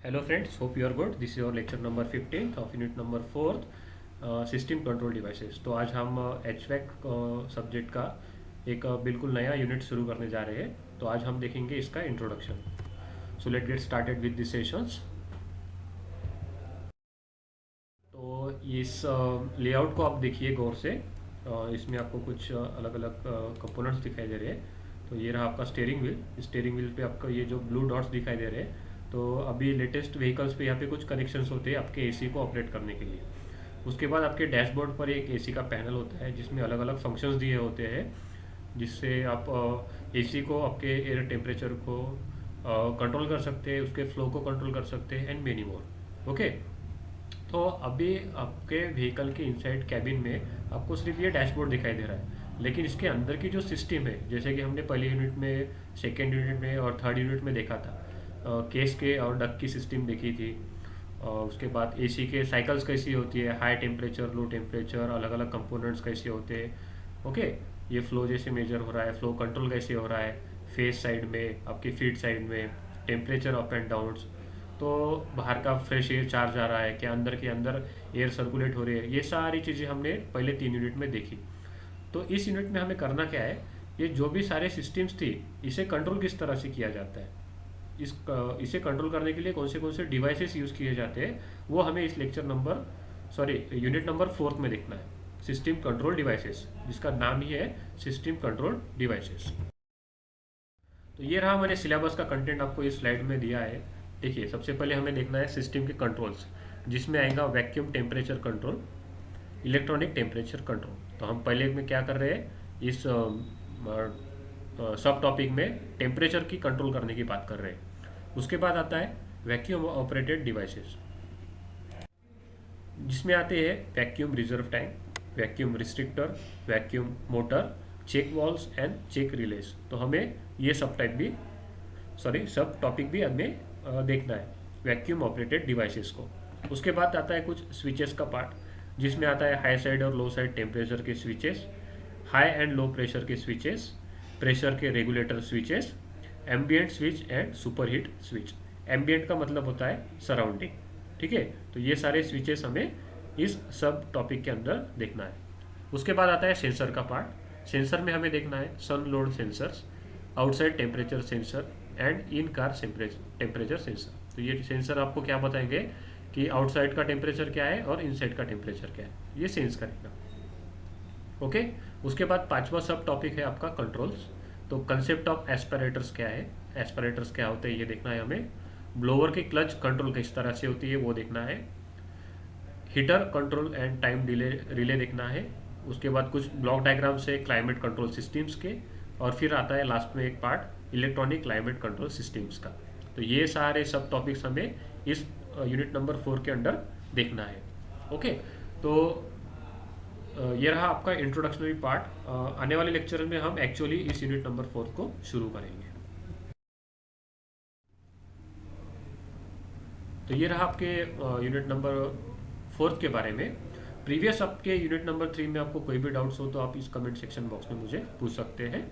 Hello friends, hope you are good. This is our lecture number 15th of unit number 4th, system control devices. तो आज हम HVAC subject का एक बिल्कुल नया यूनिट शुरू करने जा रहे हैं। तो आज हम देखेंगे इसका introduction. So let get started with this sessions. तो इस लेआउट को आप देखिए गौर से। इसमें आपको कुछ अलग अलग कंपोनेंट्स दिखाई दे रहे हैं। तो ये रहा आपका स्टीयरिंग व्हील। स्टीयरिंग व्हील पे आपका ये जो ब्लू डॉट्स दिखाई दे रहे हैं, तो अभी लेटेस्ट व्हीकल्स पे यहाँ पे कुछ कनेक्शंस होते हैं आपके एसी को ऑपरेट करने के लिए। उसके बाद आपके डैशबोर्ड पर एक एसी का पैनल होता है जिसमें अलग अलग फंक्शंस दिए होते हैं, जिससे आप एसी को आपके एयर टेम्परेचर को कंट्रोल कर सकते हैं, उसके फ्लो को कंट्रोल कर सकते हैं एंड मेनी मोर। ओके। तो अभी आपके व्हीकल के इनसाइड कैबिन में आपको सिर्फ ये डैशबोर्ड दिखाई दे रहा है, लेकिन इसके अंदर की जो सिस्टम है, जैसे कि हमने पहले यूनिट में, सेकेंड यूनिट में और थर्ड यूनिट में देखा था, केस के और डक की सिस्टम देखी थी। और उसके बाद एसी के साइकिल्स कैसी होती है, हाई टेम्परेचर, लो टेम्परेचर, अलग अलग कंपोनेंट्स कैसे होते हैं। ओके। ये फ्लो जैसे मेजर हो रहा है, फ्लो कंट्रोल कैसे हो रहा है, फेस साइड में, आपकी फीट साइड में, टेम्परेचर अप एंड डाउन्स। तो बाहर का फ्रेश एयर चार्ज आ रहा है क्या, अंदर के अंदर एयर सर्कुलेट हो रही है, ये सारी चीज़ें हमने पहले 3 यूनिट में देखी। तो इस यूनिट में हमें करना क्या है, ये जो भी सारे सिस्टम्स थी, इसे कंट्रोल किस तरह से किया जाता है, इसे कंट्रोल करने के लिए कौन से डिवाइसेस यूज़ किए जाते हैं, वो हमें इस लेक्चर नंबर यूनिट नंबर 4 में देखना है। सिस्टम कंट्रोल डिवाइसेस, जिसका नाम ही है सिस्टम कंट्रोल डिवाइसेस। तो ये रहा मैंने सिलेबस का कंटेंट आपको इस स्लाइड में दिया है। देखिए, सबसे पहले हमें देखना है सिस्टम के कंट्रोल्स, जिसमें आएगा vacuum temperature control, electronic temperature control. तो हम पहले में क्या कर रहे हैं, इस सब टॉपिक में टेम्परेचर की कंट्रोल करने की बात कर रहे हैं। उसके बाद आता है वैक्यूम ऑपरेटेड डिवाइसेस, जिसमें आते हैं vacuum reserve tank, vacuum restrictor, vacuum motor, check valves and check relays. तो हमें ये सब टॉपिक भी हमें देखना है वैक्यूम ऑपरेटेड डिवाइसेस को। उसके बाद आता है कुछ स्विचेस का पार्ट, जिसमें आता है हाई साइड और लो साइड टेम्परेचर के switches, high and low pressure के स्विचेस, प्रेशर के regulator switches, ambient switch and superheat switch. Ambient का मतलब होता है सराउंडिंग। ठीक है। तो ये सारे स्विचेस हमें इस सब टॉपिक के अंदर देखना है। उसके बाद आता है सेंसर का पार्ट। सेंसर में हमें देखना है sun load sensors, outside temperature sensor and in car temperature sensor. तो ये सेंसर आपको क्या बताएंगे कि आउटसाइड का टेम्परेचर क्या है और इनसाइड का टेम्परेचर क्या है, ये सेंस करेगा। ओके। उसके बाद पांचवा सब टॉपिक है आपका कंट्रोल्स। तो कंसेप्ट ऑफ एस्पिरेटर्स क्या है, एस्पिरेटर्स क्या होते हैं ये देखना है हमें। ब्लोअर की क्लच कंट्रोल किस तरह से होती है वो देखना है। Heater control and time delay relay देखना है। उसके बाद कुछ ब्लॉक डायग्राम से क्लाइमेट कंट्रोल सिस्टम्स के, और फिर आता है लास्ट में एक part electronic climate control systems का। तो ये सारे सब टॉपिक्स हमें इस यूनिट नंबर 4 के अंडर देखना है। ओके। तो ये रहा आपका इंट्रोडक्शनरी पार्ट। आने वाले लेक्चर में हम एक्चुअली इस यूनिट नंबर 4 को शुरू करेंगे। तो ये रहा आपके यूनिट नंबर 4 के बारे में। प्रीवियस आपके यूनिट नंबर 3 में आपको कोई भी डाउट्स हो तो आप इस कमेंट सेक्शन बॉक्स में मुझे पूछ सकते हैं।